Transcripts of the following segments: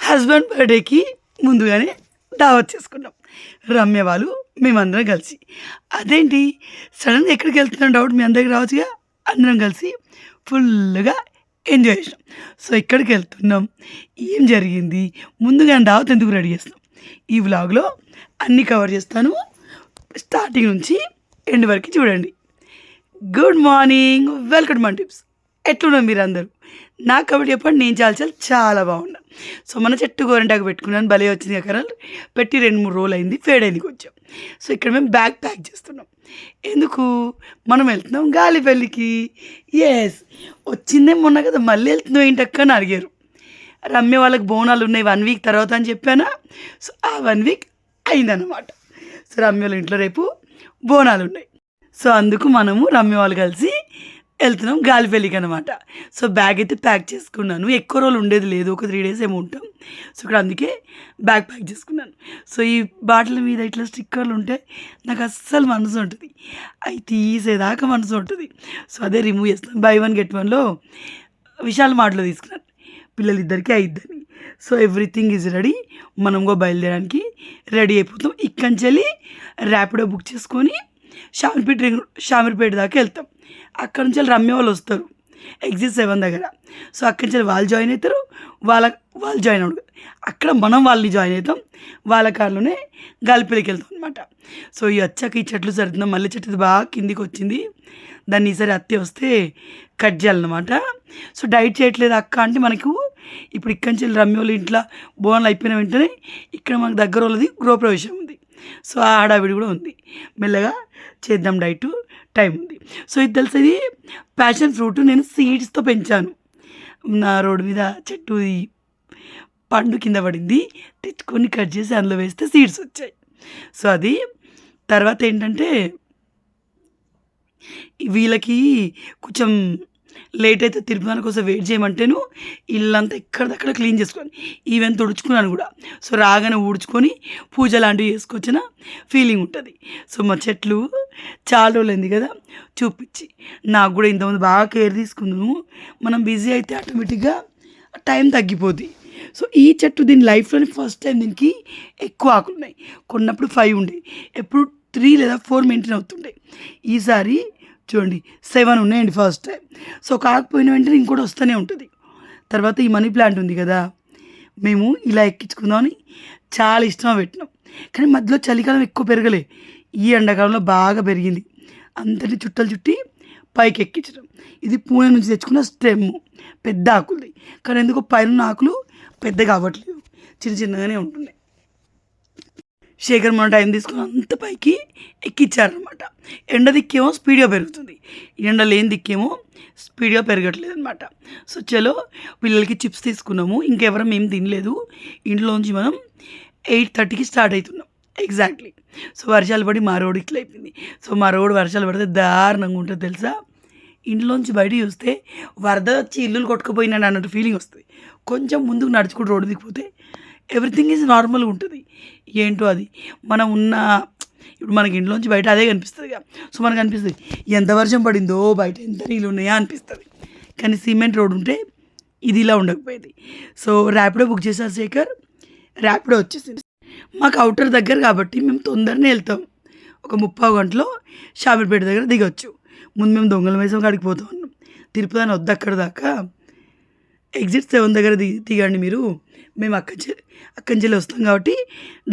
Husband బర్త్డేకి ముందుగానే దావత్ చేసుకున్నాం రమ్య వాళ్ళు మేమందరం కలిసి. అదేంటి సడన్గా ఎక్కడికి వెళ్తున్నాం డౌట్ మీ అందరికి రావచ్చుగా. అందరం కలిసి ఫుల్గా ఎంజాయ్ చేసినాం. సో ఎక్కడికి వెళ్తున్నాం, ఏం జరిగింది, ముందుగానే దావత్ ఎందుకు రెడీ చేస్తున్నాం, ఈ వ్లాగ్లో అన్నీ కవర్ చేస్తాను. స్టార్టింగ్ నుంచి ఎండ్ వరకు చూడండి. Good morning, welcome my tips. ఎట్లున్నాం మీరు అందరూ? నాకు కాబట్టి చెప్పండి. నేను చాలా బాగున్నాను. సో మన చెట్టు గోరంటాకు పెట్టుకున్నాను, భలే వచ్చింది కలర్ పెట్టి 2-3 రోజులు అయింది, ఫేడ్ అయింది కొంచెం. సో ఇక్కడ మేము బ్యాగ్ ప్యాక్ చేస్తున్నాం. ఎందుకు? మనం వెళ్తున్నాం గాలిపల్లికి. ఎస్, వచ్చిందే మొన్న కదా, మళ్ళీ వెళ్తున్నాం ఏంటక్క అని అడిగారు. రమ్య వాళ్ళకి బోనాలు ఉన్నాయి 1 వీక్ తర్వాత అని చెప్పానా. సో ఆ 1 వీక్ అయిందన్నమాట. సో రమ్య వాళ్ళ ఇంట్లో రేపు బోనాలు ఉన్నాయి. సో అందుకు మనము రమ్య వాళ్ళు కలిసి వెళ్తున్నాం గాలిపల్లికి అనమాట. సో బ్యాగ్ అయితే ప్యాక్ చేసుకున్నాను. ఎక్కువ రోజులు ఉండేది లేదు, ఒక 3 డేస్ ఏమో ఉంటాం. సో ఇక్కడ అందుకే బ్యాగ్ ప్యాక్ చేసుకున్నాను. సో ఈ బాటిల్ మీద ఇట్లా స్టిక్కర్లు ఉంటే నాకు అస్సలు మనసు ఉంటుంది, అవి తీసేదాకా మనసు ఉంటుంది. సో అదే రిమూవ్ చేస్తాను. బై 1 గెట్ 1లో విశాల్ మార్ట్లో తీసుకున్నాను, పిల్లలిద్దరికీ అయిద్దని. So everything is ready. మనం కూడా బయలుదేరడానికి రెడీ అయిపోతాం. ఇక్కడి నుంచి వెళ్ళి ర్యాపిడో బుక్ చేసుకొని షామీర్పేట దాకా వెళ్తాం. అక్కడ నుంచి రమ్య వాళ్ళు వస్తారు ఎగ్జిట్ 7 దగ్గర. సో అక్కడి నుంచి వాళ్ళు జాయిన్ అవుతారు, వాళ్ళు జాయిన్ అవ్వడు. అక్కడ మనం వాళ్ళని జాయిన్ అవుతాం, వాళ్ళ కార్లోనే గాలిపల్లికి వెళ్తాం అనమాట. సో ఈ వచ్చాక ఈ చెట్లు సర్దున్నాం. మళ్ళీ చెట్టు బాగా కిందికి వచ్చింది, దాన్ని ఈసారి అత్తే వస్తే కట్ చేయాలన్నమాట. సో డైట్ చేయట్లేదు అక్క అంటే మనకు ఇప్పుడు ఇక్కడి నుంచి రమ్య వాళ్ళ ఇంట్లో బోనాలు అయిపోయిన వెంటనే ఇక్కడ మనకు దగ్గర వాళ్ళది గృహప్రవేశం ఉంది. సో ఆ హడావిడి కూడా ఉంది, మెల్లగా చేద్దాం, డైట్ టైం ఉంది. సో ఇది తెలుసు, ఇది ప్యాషన్ ఫ్రూట్ నేను సీడ్స్తో పెంచాను. నా రోడ్డు మీద చెట్టు పండు కింద పడింది, తెచ్చుకొని కట్ చేసి అందులో వేస్తే సీడ్స్ వచ్చాయి. సో అది తర్వాత ఏంటంటే వీళ్ళకి కొంచెం లేట్ అయితే తిరుపతి కోసం వెయిట్ చేయమంటేను ఇల్లంతా ఎక్కడిదక్కడ క్లీన్ చేసుకొని ఈవెన్ తుడుచుకున్నాను కూడా. సో రాగానే ఊడ్చుకొని పూజ లాంటివి చేసుకొచ్చిన ఫీలింగ్ ఉంటుంది. సో మా చెట్లు చాలా రోజులైంది కదా చూపించి, నాకు కూడా ఇంతకుముందు బాగా కేర్ తీసుకుందాము. మనం బిజీ అయితే ఆటోమేటిక్గా టైం తగ్గిపోద్ది. సో ఈ చెట్టు దీని లైఫ్లోని ఫస్ట్ టైం దీనికి ఎక్కువ ఆకులు ఉన్నాయి. కొన్నప్పుడు 5 ఉండేవి, ఎప్పుడు 3 లేదా 4 మెయింటైన్ అవుతుండే. ఈసారి చూడండి 7 ఉన్నాయండి ఫస్ట్ టైం. సో కాకపోయిన వెంటనే ఇంకోటి వస్తూనే ఉంటుంది. తర్వాత ఈ మనీ ప్లాంట్ ఉంది కదా, మేము ఇలా ఎక్కించుకుందామని చాలా ఇష్టంగా పెట్టినాం. కానీ మధ్యలో చలికాలం ఎక్కువ పెరగలే, ఈ ఎండాకాలంలో బాగా పెరిగింది. అంతటి చుట్టలు చుట్టి పైకి ఎక్కించడం. ఇది పూణే నుంచి తెచ్చుకున్న స్టెమ్, పెద్ద ఆకులది. కానీ ఎందుకో పైన ఆకులు పెద్దగా అవ్వట్లేదు, చిన్నగానే ఉంటున్నాయి. శేఖర్ మన టైం తీసుకుని అంత పైకి ఎక్కించారనమాట. ఎండ దిక్కేమో స్పీడ్గా పెరుగుతుంది, ఎండ లేని దిక్కేమో స్పీడ్గా పెరగట్లేదు అనమాట. సో చలో పిల్లలకి చిప్స్ తీసుకున్నాము, ఇంకెవరం ఏం తినలేదు. ఇంట్లోంచి మనం 8:30కి స్టార్ట్ అవుతున్నాం ఎగ్జాక్ట్లీ. సో వర్షాలు పడి మా రోడ్ ఇట్లా అయిపోయింది. సో మా రోడ్ వర్షాలు పడితే దారుణంగా ఉంటుంది తెలుసా. ఇంట్లోంచి బయటికి చూస్తే వరద వచ్చి ఇల్లులు కొట్టుకుపోయినాడు అన్నట్టు ఫీలింగ్ వస్తుంది. కొంచెం ముందుకు నడుచుకుంటూ రోడ్డు దిగిపోతే ఎవ్రీథింగ్ ఈజ్ నార్మల్గా ఉంటుంది. ఏంటో అది మనం ఉన్న ఇప్పుడు మనకి ఇంట్లోంచి బయట అదే కనిపిస్తుంది కదా. సో మనకు అనిపిస్తుంది ఎంత వర్షం పడిందో, బయట ఎంత నీళ్ళు ఉన్నాయా అనిపిస్తుంది. కానీ సిమెంట్ రోడ్ ఉంటే ఇది ఇలా ఉండకపోయేది. సో ర్యాపిడో బుక్ చేశారు శేఖర్, ర్యాపిడో వచ్చేసింది. మాకు అవుటర్ దగ్గర కాబట్టి మేము తొందరనే వెళ్తాం. ఒక 30 గంటలో షామీర్పేట దగ్గర దిగొచ్చు. ముందు మేము దొంగల మేసం కాడికి పోతాం అన్నాం. తిరుపతి అని వద్దు, అక్కడ దాకా ఎగ్జిట్ 7 దగ్గర దిగండి మీరు, మేము అక్కడి నుంచి వస్తాం కాబట్టి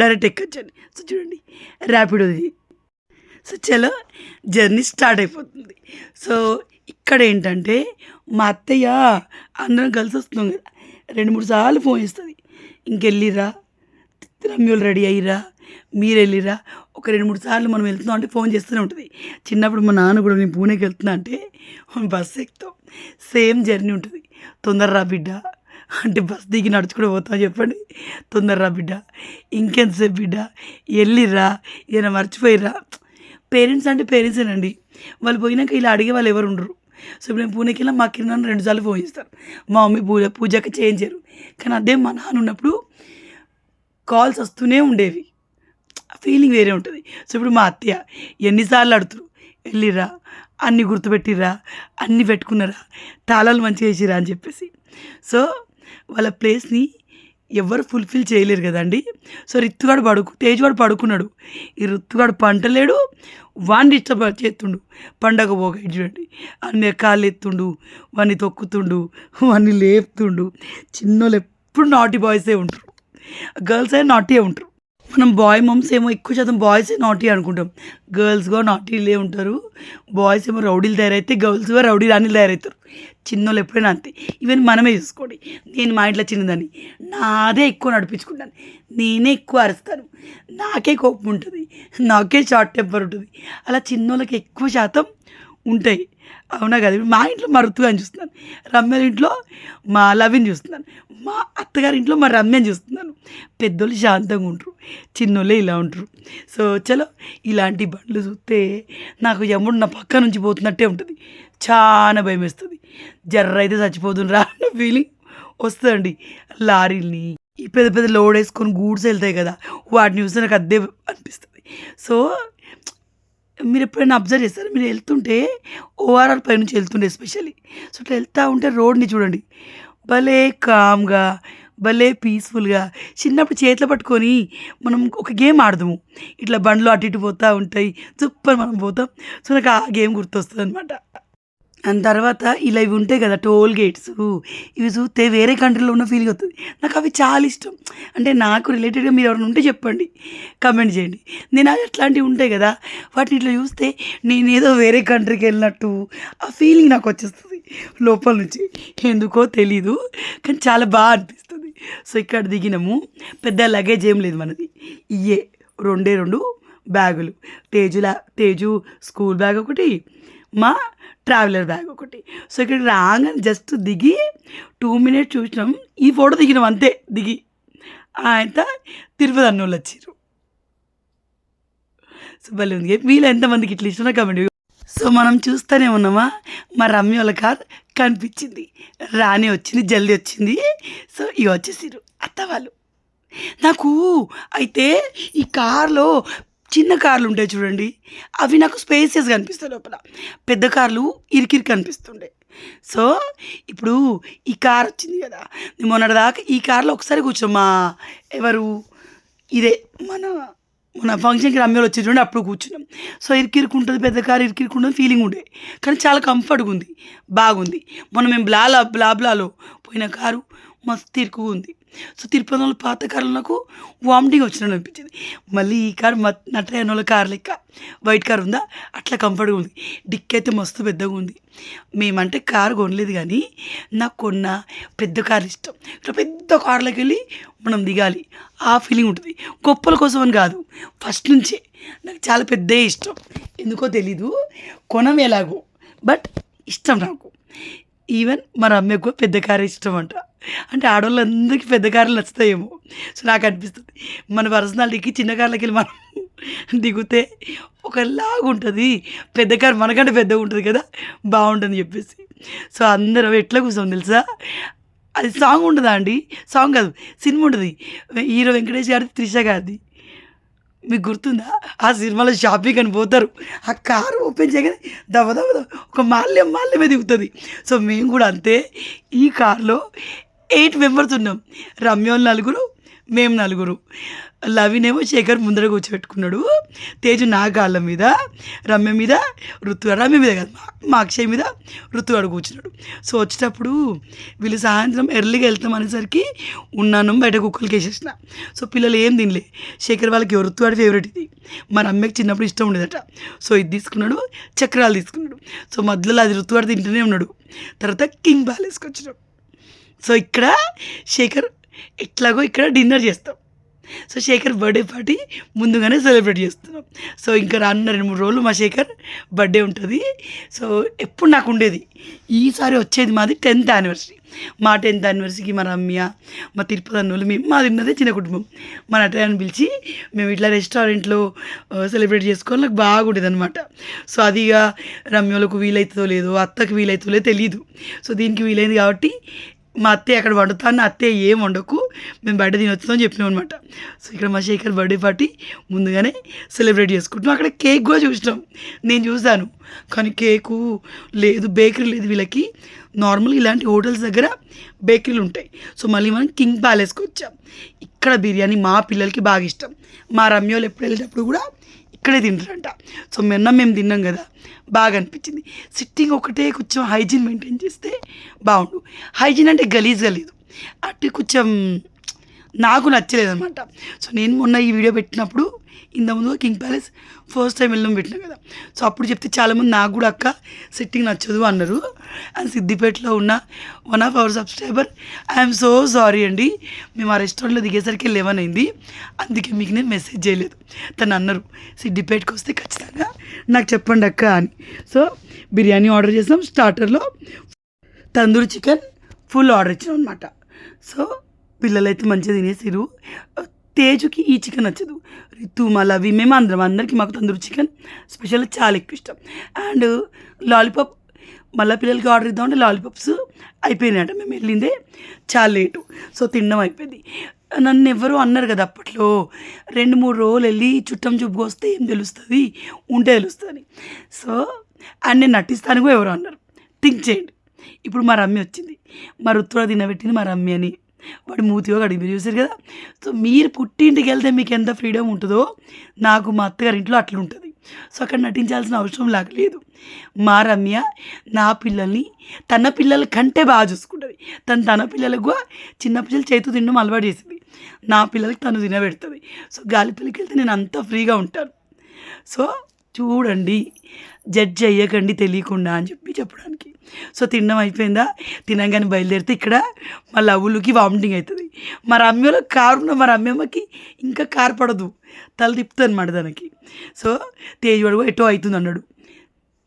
డైరెక్ట్ ఎక్కొచ్చండి. సో చూడండి ర్యాపిడోది. సో చలో జర్నీ స్టార్ట్ అయిపోతుంది. సో ఇక్కడ ఏంటంటే మా అత్తయ్య అందరం కలిసి వస్తున్నాం కదా, 2-3 సార్లు ఫోన్ చేస్తుంది, ఇంకెళ్ళిరా రమ్యులు రెడీ అయ్యిరా, మీరు వెళ్ళిరా. ఒక 2-3 సార్లు మనం వెళ్తున్నాం అంటే ఫోన్ చేస్తూనే ఉంటుంది. చిన్నప్పుడు మా నాన్న కూడా నేను పూణేకి వెళ్తున్నా అంటే బస్సు ఎక్కుతాం, సేమ్ జర్నీ ఉంటుంది. తొందరరా బిడ్డ అంటే బస్ దిగి నడుచుకుంటూ పోతాం, చెప్పండి. తొందరరా బిడ్డ, ఇంకెంతసేపు బిడ్డ, వెళ్ళిర్రా, ఏదైనా మర్చిపోయిర్రా. పేరెంట్స్ అంటే పేరెంట్సేనండి, వాళ్ళు పోయినాక ఇలా అడిగే వాళ్ళు ఎవరు ఉండరు. సో ఇప్పుడు నేను పూణేకి వెళ్ళా, మా కింద 2 సార్లు ఫోన్ చేస్తారు. మా మమ్మీ పూజకి చేయించారు. కానీ అదే మా నాన్న ఉన్నప్పుడు కాల్స్ వస్తూనే ఉండేవి, ఫీలింగ్ వేరే ఉంటుంది. సో ఇప్పుడు మా అత్తయ్య ఎన్నిసార్లు అడుగుతారు, వెళ్ళిరా, అన్నీ గుర్తుపెట్టిర్రా, అన్నీ పెట్టుకున్నారా, తాళాలు మంచిగా వేసిరా అని చెప్పేసి. సో వాళ్ళ ప్లేస్ని ఎవరు ఫుల్ఫిల్ చేయలేరు కదండి. సో తేజుగాడు పడుకున్నాడు. ఈ రుత్తుగాడు పంటలేడు, వాడిని డిస్టర్బ్ చేస్తుండు. పండగ పోగా ఇటు చూడండి, అన్నీ కాళ్ళు ఎత్తుండు, వాడిని తొక్కుతుండు, వాడిని లేపుతుండు. చిన్నోళ్ళు ఎప్పుడు నాటీ బాయ్సే ఉంటారు, గర్ల్స్ అయినా నాటీ ఉంటారు. మనం బాయ్ మమ్స్ ఏమో ఎక్కువ శాతం బాయ్సే నాటీ అనుకుంటాం, గర్ల్స్గా నాటీలే ఉంటారు. బాయ్స్ ఏమో రౌడీలు తయారైతే, గర్ల్స్గా రౌడీ రాణీలు తయారవుతారు. చిన్నోళ్ళు ఎప్పుడైనా అంతే. ఈవెన్ మనమే చూసుకోండి, నేను మా ఇంట్లో చిన్నదాన్ని, నాదే ఎక్కువ నడిపించుకుంటాను, నేనే ఎక్కువ అరుస్తాను, నాకే కోపం ఉంటుంది, నాకే షార్ట్ టెంపర్ ఉంటుంది. అలా చిన్నోళ్ళకి ఎక్కువ శాతం ఉంటాయి, అవునా కదా. మా ఇంట్లో మా ఋతుగాని చూస్తున్నాను, రమ్య ఇంట్లో మా లవిని చూస్తున్నాను, మా అత్తగారి ఇంట్లో మా రమ్యని చూస్తున్నాను. పెద్దోళ్ళు శాంతంగా ఉంటారు, చిన్నోళ్ళే ఇలా ఉంటారు. సో చలో, ఇలాంటి బండ్లు చూస్తే నాకు యముడు నా పక్క నుంచి పోతున్నట్టే ఉంటుంది, చాలా భయం వేస్తుంది. జర్ర అయితే చచ్చిపోతుంది రా అన్న ఫీలింగ్ వస్తుందండి. లారీల్ని, ఈ పెద్ద పెద్ద లోడ్ వేసుకొని గూడ్స్ వెళ్తాయి కదా, వాటిని చూస్తే నాకు అదే అనిపిస్తుంది. సో మీరు ఎప్పుడైనా అబ్జర్వ్ చేస్తారు, మీరు వెళ్తుంటే ఓఆర్ఆర్ పై నుంచి వెళ్తుండే ఎస్పెషల్లీ, సో ఇట్లా వెళ్తూ ఉంటే రోడ్ని చూడండి, భలే కామ్గా, భలే పీస్ఫుల్గా. చిన్నప్పుడు చేతిలో పట్టుకొని మనం ఒక గేమ్ ఆడదాము, ఇట్లా బండ్లు అటు ఇటు పోతూ ఉంటాయి, సూపర్ మనం పోతాం. సో నాకు ఆ గేమ్ గుర్తొస్తుంది అనమాట. అండ్ తర్వాత ఇలా ఇవి ఉంటాయి కదా టోల్ గేట్స్, ఇవి చూస్తే వేరే కంట్రీలో ఉన్న ఫీలింగ్ వస్తుంది. నాకు అవి చాలా ఇష్టం. అంటే నాకు రిలేటెడ్గా మీరు ఎవరైనా ఉంటే చెప్పండి, కమెంట్ చేయండి. నేను అది అట్లాంటివి ఉంటాయి కదా, వాటిని ఇట్లా చూస్తే నేనేదో వేరే కంట్రీకి వెళ్ళినట్టు ఆ ఫీలింగ్ నాకు వచ్చేస్తుంది లోపల నుంచి, ఎందుకో తెలీదు, కానీ చాలా బాగా అనిపిస్తుంది. సో ఇక్కడ దిగినాము, పెద్ద లగేజ్ ఏం లేదు మనది, ఇయే రెండు బ్యాగులు, తేజు స్కూల్ బ్యాగ్ ఒకటి, మా ట్రావెలర్ బ్యాగ్ ఒకటి. సో ఇక్కడ రాగానే జస్ట్ దిగి 2 minutes చూసినాం, ఈ ఫోటో దిగినాం అంతే. దిగి ఆయన తిరుపతి అన్నోళ్ళు వచ్చారు. సో భలే ఉంది. వీళ్ళు ఎంతమందికి ఇట్లా ఇష్టం కమెంట్. సో మనం చూస్తూనే ఉన్నామా, మా రమ్య వాళ్ళ కార్ కనిపించింది, రాణి వచ్చింది, జల్దీ వచ్చింది. సో ఇవి వచ్చేసారు అత్త వాళ్ళు. నాకు అయితే ఈ కార్లో చిన్న కార్లు ఉంటాయి చూడండి, అవి నాకు స్పేసియస్గా అనిపిస్తాయి లోపల, పెద్ద కార్లు ఇరికిరికి అనిపిస్తుండే. సో ఇప్పుడు ఈ కార్ వచ్చింది కదా, నేను మొన్నటిదాకా ఈ కార్లో ఒకసారి కూర్చోం, ఎవరు ఇదే మన ఫంక్షన్కి రమ్యలు వచ్చి చూడండి, అప్పుడు కూర్చున్నాం. సో ఇరికిరికి ఉంటుంది, పెద్ద కారు ఇరికిరికి ఉంటుంది ఫీలింగ్ ఉండే, కానీ చాలా కంఫర్ట్గా ఉంది, బాగుంది. మొన్న మేము బ్లాబ్లాలో పోయిన కారు మస్తు ఇరుకుగా ఉంది. సో తిరుపతిలో పాత కార్లు నాకు వామిటింగ్ వచ్చినట్టు అనిపించింది. మళ్ళీ ఈ కార్ నటరాయనోళ్ళ కార్ లెక్క వైట్ కార్ ఉందా, అట్లా కంఫర్ట్గా ఉంది. డిక్ అయితే మస్తు పెద్దగా ఉంది. మేమంటే కారు కొనలేదు, కానీ నాకు కొన్న పెద్ద కార్ ఇష్టం. ఇట్లా పెద్ద కార్లోకి వెళ్ళి మనం దిగాలి, ఆ ఫీలింగ్ ఉంటుంది. గొప్పల కోసం అని కాదు, ఫస్ట్ నుంచే నాకు చాలా పెద్ద ఇష్టం, ఎందుకో తెలీదు, కొనం ఎలాగో, బట్ ఇష్టం నాకు. ఈవెన్ మా రమ్యకు పెద్ద కారు ఇష్టం అంట, అంటే ఆడవాళ్ళందరికీ పెద్ద కార్లు నచ్చుతాయేమో. సో నాకు అనిపిస్తుంది మన పర్సనాలిటీకి చిన్న కార్లకి వెళ్ళి మనం దిగితే ఒకలాగా ఉంటుంది, పెద్ద కారు మనకంటే పెద్దగా ఉంటుంది కదా, బాగుంటుంది చెప్పేసి. సో అందరం ఎట్లా కూర్చోం తెలుసా, అది సాంగ్ ఉంటుందా అండి, సాంగ్ కాదు సినిమా ఉంటుంది, హీరో వెంకటేష్ గారిది, త్రిష గారిది, మీకు గుర్తుందా? ఆ సినిమాలో షాపింగ్ అని పోతారు, ఆ కారు ఓపెన్ చేయగానే దవ ఒక మాల్యమే దిగుతుంది. సో మేము కూడా అంతే, ఈ కార్లో 8 members ఉన్నాం, రమ్య 4, మేము 4. లవినేమో శేఖర్ ముందర కూర్చోబెట్టుకున్నాడు, తేజు నా కాళ్ళ మీద, రమ్య మీద రమ్య మీద కాదు, మా అక్షయ్ మీద ఋతుగాడు కూర్చున్నాడు. సో వచ్చేటప్పుడు వీళ్ళు సాయంత్రం ఎర్లీగా వెళ్తాం అనేసరికి ఉన్నాను బయట కుక్కలకి వేసేసిన. సో పిల్లలు ఏం తినలే, శేఖర్ వాళ్ళకి ఋతుగాడి ఫేవరెట్ ఇది, మా రమ్యకి చిన్నప్పుడు ఇష్టం ఉండేదట. సో ఇది తీసుకున్నాడు, చక్రాలు తీసుకున్నాడు. సో మధ్యలో అది ఋతుగాడు తింటూనే ఉన్నాడు. తర్వాత కింగ్ ప్యాలెస్కి వచ్చినాడు. సో ఇక్కడ శేఖర్ ఎట్లాగో ఇక్కడ డిన్నర్ చేస్తాం. సో శేఖర్ బర్త్డే పార్టీ ముందుగానే సెలబ్రేట్ చేస్తున్నాం. సో ఇంకా రానున్న 2-3 రోజులు మా శేఖర్ బర్త్డే ఉంటుంది. సో ఎప్పుడు నాకు ఉండేది, ఈసారి వచ్చేది మాది 10th anniversary. మా 10th anniversaryకి మా రమ్య, మా తిరుపతి అన్నోళ్ళు, మేము మాది ఉన్నదే చిన్న కుటుంబం, మా నటరాన్ని పిలిచి మేము ఇట్లా రెస్టారెంట్లో సెలబ్రేట్ చేసుకోవాలి, నాకు బాగుండేది అనమాట. సో అది ఇక రమ్యలకు వీలవుతుందో లేదో, అత్తకి వీలవుతుందో లేదో తెలియదు. సో దీనికి వీలైంది కాబట్టి మా అత్తయ్య అక్కడ వండుతాను, అత్తయ్య ఏం వండకు, మేము బర్త్డే తినొచ్చుతామని చెప్పినాం అనమాట. సో ఇక్కడ మా శేఖర్ బర్త్డే పార్టీ ముందుగానే సెలబ్రేట్ చేసుకుంటున్నాం. అక్కడ కేక్ కూడా చూసినాం, నేను చూశాను, కానీ కేకు లేదు, బేకరీ లేదు వీళ్ళకి, నార్మల్గా ఇలాంటి హోటల్స్ దగ్గర బేకరీలు ఉంటాయి. సో మళ్ళీ మనం కింగ్ ప్యాలెస్కి వచ్చాం. ఇక్కడ బిర్యానీ మా పిల్లలకి బాగా ఇష్టం. మా రమ్యోళ్ళు ఎప్పుడు వెళ్ళేటప్పుడు కూడా ఇక్కడే తింటారంట. సో మేము తిన్నాం కదా, బాగా అనిపించింది. సిట్టింగ్ ఒకటే కొంచెం హైజీన్ మెయింటైన్ చేస్తే బాగుండు. హైజీన్ అంటే గలీజ్గా లేదు, అటు కొంచెం నాకు నచ్చలేదన్నమాట. సో నేను మొన్న ఈ వీడియో పెట్టినప్పుడు ఇంతకుముందు కింగ్ ప్యాలెస్ ఫస్ట్ టైం వెళ్ళడం పెట్టినా కదా, సో అప్పుడు చెప్తే చాలామంది నాకు కూడా అక్క సిట్టింగ్ నచ్చదు అన్నారు. అండ్ సిద్దిపేటలో ఉన్న one of our subscriber, I'm so sorry అండి, మేము ఆ రెస్టారెంట్లో దిగేసరికి 11 అయింది, అందుకే మీకు నేను మెసేజ్ చేయలేదు. తను అన్నారు సిద్దిపేటకి వస్తే ఖచ్చితంగా నాకు చెప్పండి అక్క అని. సో బిర్యానీ ఆర్డర్ చేసాం. స్టార్టర్లో తందూరి చికెన్ ఫుల్ ఆర్డర్ ఇచ్చాం అనమాట. సో పిల్లలైతే మంచిగా తినేసిరు. తేజుకి ఈ చికెన్ నచ్చదు, రితు మళ్ళీ మేము అందరికీ మాకు తందూరి చికెన్ స్పెషల్ చాలా ఎక్కువ ఇష్టం. అండ్ లాలీపాప్ మళ్ళీ పిల్లలకి ఆర్డర్ ఇద్దామంటే లాలీపాప్స్ అయిపోయినాయట. మేము వెళ్ళిందే చాలా లేటు, సో తినడం అయిపోయింది. నన్ను ఎవరు అన్నారు కదా అప్పట్లో, 2-3 రోజులు వెళ్ళి చుట్టం చూపుకు వస్తే ఏం తెలుస్తుంది, ఉంటే తెలుస్తుంది. సో అండ్ నేను నటిస్తాను కూడా ఎవరు అన్నారు. థింక్ చేయండి. ఇప్పుడు మా రమ్య వచ్చింది, మా రుతుగా తినబెట్టింది మా రమ్య అని, వాడు మూతిగా అడిగి మీరు చూసారు కదా. సో మీరు పుట్టింటికి వెళ్తే మీకు ఎంత ఫ్రీడమ్ ఉంటుందో నాకు మా అత్తగారి ఇంట్లో అట్లా ఉంటుంది. సో అక్కడ నటించాల్సిన అవసరం లేదు. మా రమ్య నా పిల్లల్ని తన పిల్లల కంటే బాగా చూసుకుంటుంది. తన పిల్లలకు కూడా చిన్న పిల్లలు చేతు తినడం అలవాటు చేసింది, నా పిల్లలకి తను తినబెడుతుంది. సో గాలిపల్లికి వెళ్తే నేను అంత ఫ్రీగా ఉంటాను. సో చూడండి, జడ్జ్ అయ్యకండి తెలియకుండా అని చెప్పడానికి. సో తినడం అయిపోయిందా, తినగానే బయలుదేరితే ఇక్కడ మా లవ్వులకి వామిటింగ్ అవుతుంది. మా రమ్యలో కారు ఉన్న మా రమ్యమ్మకి ఇంకా కారు పడదు, తల తిప్పుతుంది అనమాట దానికి. సో తేజవాడు ఎటో అవుతుంది అన్నాడు,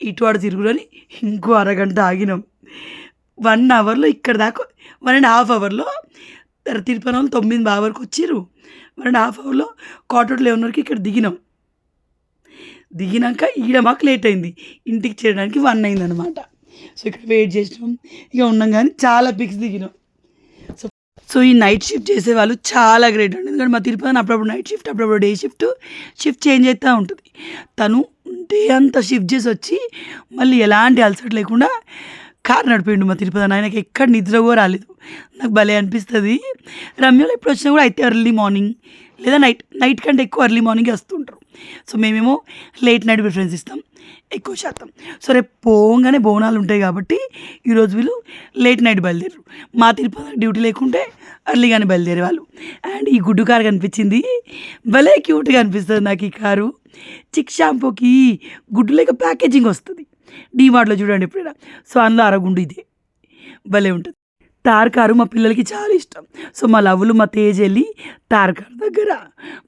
ఇటు వాడు తిరుగులని ఇంకో అరగంట ఆగినాం. 1 అవర్లో ఇక్కడ దాకా 1.5 అవర్లో తిరుపతి వాళ్ళు 9 బాగా వరకు వచ్చిర్రు. 1.5 అవర్లో క్వార్టర్ 11 వరకు ఇక్కడ దిగినాక ఈడ మాకు లేట్ అయింది, ఇంటికి చేరడానికి 1 అయిందనమాట. సో ఇక్కడ వెయిట్ చేసినాం, ఇక ఉన్నాం కానీ చాలా పిక్స్ దిగినాం. సో ఈ నైట్ షిఫ్ట్ చేసే వాళ్ళు చాలా గ్రేట్ అండి. ఎందుకంటే మా తిరుపతి అప్పుడప్పుడు నైట్ షిఫ్ట్, అప్పుడప్పుడు డే షిఫ్ట్ చేంజ్ అవుతూ ఉంటుంది. తను డే అంతా షిఫ్ట్ చేసి వచ్చి మళ్ళీ ఎలాంటి అలసట లేకుండా కారు నడిపోయిండు మా తిరుపతి. ఆయనకి ఎక్కడ నిద్ర కూడా రాలేదు. నాకు భలే అనిపిస్తుంది. రమ్యలో ఎప్పుడు వచ్చినా కూడా అయితే ఎర్లీ మార్నింగ్ లేదా నైట్ కంటే ఎక్కువ ఎర్లీ మార్నింగ్ వస్తుంటారు. సో మేమేమో లేట్ నైట్ ప్రిఫరెన్స్ ఇస్తాం ఎక్కువ శాతం. సో రేపు పోగానే బోనాలు ఉంటాయి కాబట్టి ఈరోజు వీళ్ళు లేట్ నైట్ బయలుదేరు. మా తిరుపతి డ్యూటీ లేకుంటే ఎర్లీగానే బయలుదేరే వాళ్ళు. అండ్ ఈ గుడ్డు కారు కనిపించింది, భలే క్యూట్గా అనిపిస్తుంది నాకు ఈ కారు. చిక్ షాంపూకి గుడ్డు లేక ప్యాకేజింగ్ వస్తుంది డీమార్ట్లో చూడండి ఎప్పుడైనా. సో అందులో అరగుండు ఇదే, భలే ఉంటుంది. తార్ కారు మా పిల్లలకి చాలా ఇష్టం. సో మా లవ్వులు మా తేజ్ వెళ్ళి తార్ కారు దగ్గర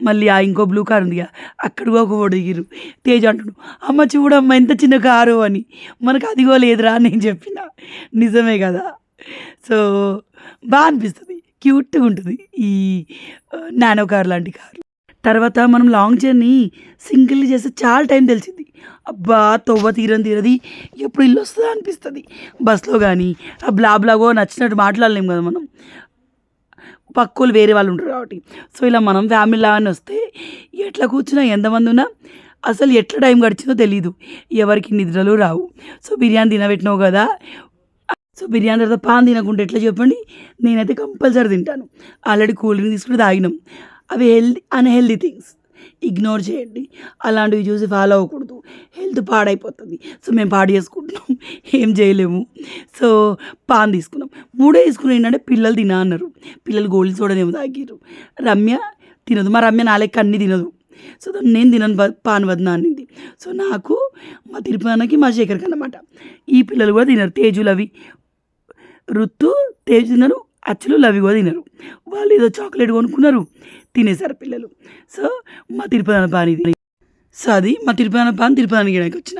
మళ్ళీ ఆ ఇంకో బ్లూ కారు ఉందిగా అక్కడ ఒక దిగిరు. తేజ్ అంటుడు, అమ్మ చూడమ్మ ఎంత చిన్న కారు అని. మనకు అదిగో లేదురా అని నేను చెప్పిన, నిజమే కదా. సో బాగా అనిపిస్తుంది, క్యూట్గా ఉంటుంది ఈ నానో కార్ లాంటి కారు. తర్వాత మనం లాంగ్ జర్నీ సింగిల్ చేస్తే చాలా టైం తెలిసింది. అబ్బా తీరది ఎప్పుడు ఇల్లు వస్తుందా అనిపిస్తుంది బస్సులో. కానీ ఆ బ్లాగో నచ్చినట్టు మాట్లాడలేము కదా మనం, పక్కోళ్ళు వేరే వాళ్ళు ఉంటారు కాబట్టి. సో ఇలా మనం ఫ్యామిలీ లాగానే వస్తే ఎట్లా కూర్చున్నా ఎంతమంది ఉన్నా అసలు ఎట్లా టైం గడిచిందో తెలీదు, ఎవరికి నిద్రలు రావు. సో బిర్యానీ తినబెట్టినావు కదా, సో బిర్యానీ తర్వాత పాన్ తినకుంటే ఎట్లా చెప్పండి. నేనైతే కంపల్సరీ తింటాను. ఆల్రెడీ కూల్ డ్రింక్ తీసుకుంటే తాగినాం. అవి అన్హెల్దీ థింగ్స్ ఇగ్నోర్ చేయండి, అలాంటివి చూసి ఫాలో అవ్వకూడదు, హెల్త్ పాడైపోతుంది. సో మేము పాడు చేసుకుంటున్నాం, ఏం చేయలేము. సో పాన్ తీసుకున్నాం. 3 తీసుకుని ఏంటంటే పిల్లలు తిన అన్నారు. పిల్లలు గోల్డ్ సోడానేమో తాగిర్రు. రమ్య తినదు, మా రమ్య నాలెక్క అన్నీ తినదు. సో నేను తినను పాన్ వద్ద అనింది. సో నాకు మా తిరుపతికి మా శేఖర్కి అన్నమాట. ఈ పిల్లలు కూడా తినరు. తేజులు అవి రుత్తు తేజు తినరు, అచ్చులు లవి కూడా తినరు. వాళ్ళు ఏదో చాక్లెట్ కొనుక్కున్నారు, తినేశారు పిల్లలు. సో మా తిరుపతి పాన్ ఇది. సో అది మా తిరుపతి పాన్ తిరుపతి గీయడానికి వచ్చిన.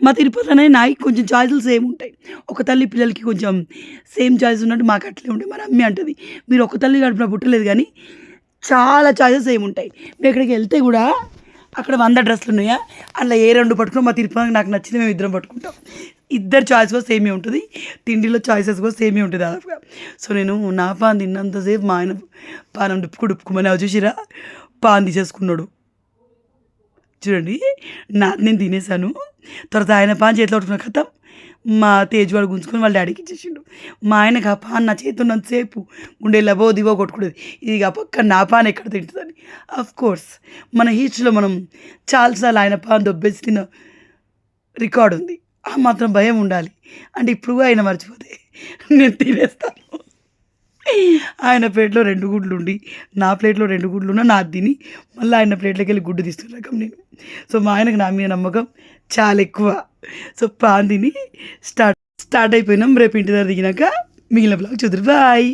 మా తిరుపతి అనే నాకు కొంచెం చాయిస్లు సేమ్ ఉంటాయి. ఒక తల్లి పిల్లలకి కొంచెం సేమ్ చాయిస్ ఉన్నట్టు మాకు అట్లే ఉంటాయి. మరి అమ్మే అంటుంది మీరు ఒక తల్లి గడిపిన పుట్టలేదు కానీ చాలా చాయిసెస్ సేమ్ ఉంటాయి. మేము ఎక్కడికి వెళ్తే కూడా అక్కడ 100 డ్రెస్సులు ఉన్నాయా, అలా ఏ 2 పట్టుకున్నాం. మా తిరుపతి నాకు నచ్చింది మేము ఇద్దరం పట్టుకుంటాం. ఇద్దరు చాయిస్ కూడా సేమే ఉంటుంది, తిండిలో చాయిసెస్ కూడా సేమే ఉంటుంది దాదాపుగా. సో నేను నా పాన్ తిన్నంతసేపు మా ఆయన పానం డుప్పుకుమని అవి చూసిరా పాన్ తీసేసుకున్నాడు. చూడండి, నేను తినేసాను. తర్వాత ఆయన పాన్ చేతిలో పట్టుకున్న కథ మా తేజ్వాడు గుంజుకొని వాళ్ళ డాడీకి ఇచ్చేసిండు. మా ఆయనకు ఆ పాన్ నా చేతి ఉన్నంతసేపు గుండె లబో దివో కొట్టుకునేది. ఇది ఆ పక్క నా పాన్ ఎక్కడ తింటుందని. కోర్స్ మన హిస్టరీలో మనం చాలాసార్లు ఆయన పాన్ దొబ్బేసి తిన్న రికార్డ్ ఉంది. ఆ మాత్రం భయం ఉండాలి. అంటే ఇప్పుడు ఆయన మర్చిపోతే నేను తినేస్తాను. ఆయన ప్లేట్‌లో 2 గుడ్లు ఉండి, నా ప్లేట్‌లో 2 గుడ్లు ఉన్న నాది తిని, మళ్ళీ ఆయన ప్లేట్‌లోకెళ్ళి గుడ్డు తీస్తున్న రకం నేను. సో, మా ఆయనకు నా మీద నమ్మకం చాలా ఎక్కువ. సో, పాన్ తిని స్టార్ట్ అయిపోయినాం. రేపు ఇంటి దగ్గర దిగినాక మిగిలిన బ్లాగ్ చూద్దురు. బాయ్.